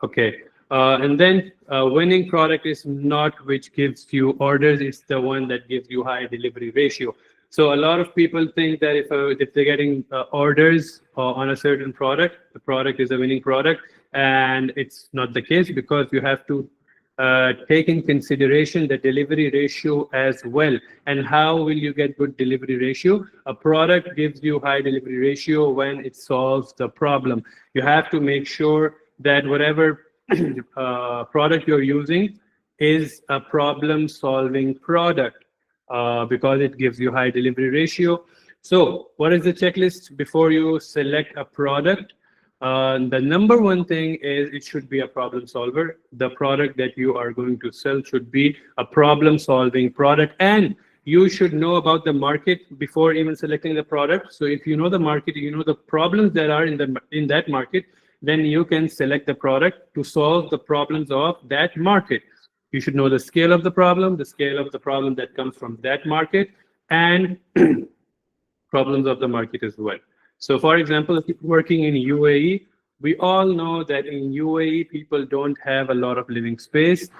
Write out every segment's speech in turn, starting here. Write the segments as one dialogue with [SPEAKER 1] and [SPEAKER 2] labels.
[SPEAKER 1] Okay. And then winning product is not which gives you orders, it's the one that gives you high delivery ratio. So a lot of people think that if they're getting orders on a certain product, the product is a winning product, and it's not the case, because you have to take in consideration the delivery ratio as well. And how will you get good delivery ratio? A product gives you high delivery ratio when it solves the problem. You have to make sure that whatever product you're using is a problem solving product, because it gives you high delivery ratio. So what is the checklist before you select a product? The number one thing is it should be a problem solver. The product that you are going to sell should be a problem solving product, and you should know about the market before even selecting the product. So if you know the market, you know the problems that are in that market, then you can select the product to solve the problems of that market. You should know the scale of the problem that comes from that market, and problems of the market as well. So for example, if you're working in UAE, we all know that in UAE, people don't have a lot of living space.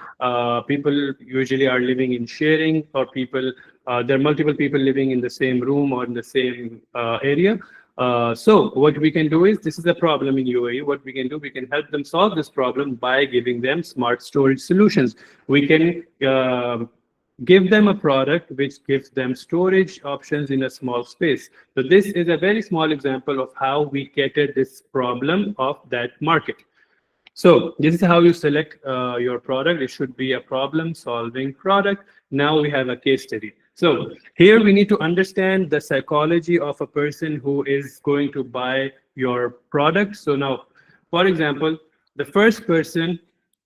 [SPEAKER 1] People usually are living in sharing, or there are multiple people living in the same room or in the same area. So what we can do is, this is a problem in UAE. What we can do, we can help them solve this problem by giving them smart storage solutions. We can give them a product which gives them storage options in a small space. So this is a very small example of how we cater this problem of that market. So this is how you select your product. It should be a problem-solving product. Now we have a case study. So here we need to understand the psychology of a person who is going to buy your product. So now, for example, the first person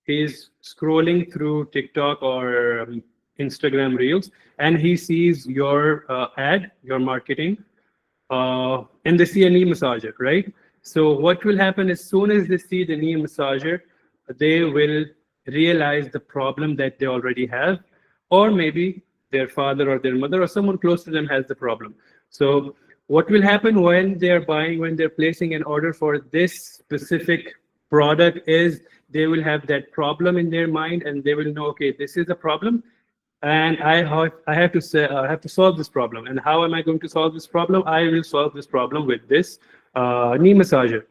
[SPEAKER 1] is scrolling through TikTok or Instagram Reels, and he sees your ad, your marketing, and they see a knee massager, right? So what will happen as soon as they see the knee massager, they will realize the problem that they already have, or maybe their father or their mother or someone close to them has the problem. So what will happen when they're buying, when they're placing an order for this specific product, is they will have that problem in their mind, and they will know, okay, this is a problem, and I have to solve this problem. And how am I going to solve this problem? I will solve this problem with this knee massager.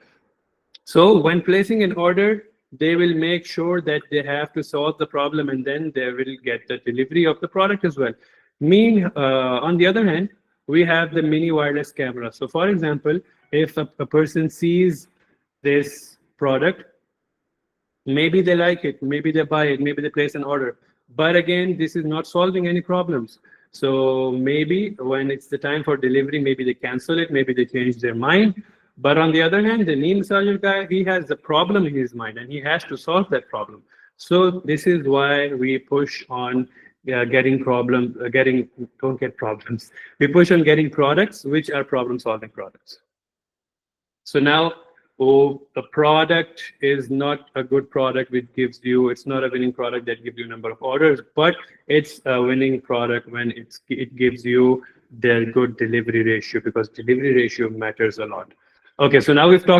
[SPEAKER 1] So when placing an order, they will make sure that they have to solve the problem, and then they will get the delivery of the product as well. On the other hand, we have the mini wireless camera. So for example, if a person sees this product, maybe they like it, maybe they buy it, maybe they place an order. But again, this is not solving any problems. So maybe when it's the time for delivery, maybe they cancel it, maybe they change their mind. But on the other hand, the knee massager guy, he has the problem in his mind, and he has to solve that problem. So this is why we push on getting problems. Don't get problems. We push on getting products which are problem-solving products. So now, the product is not a good product which gives you, it's not a winning product that gives you a number of orders, but it's a winning product when it gives you their good delivery ratio, because delivery ratio matters a lot. Okay, so now we've talked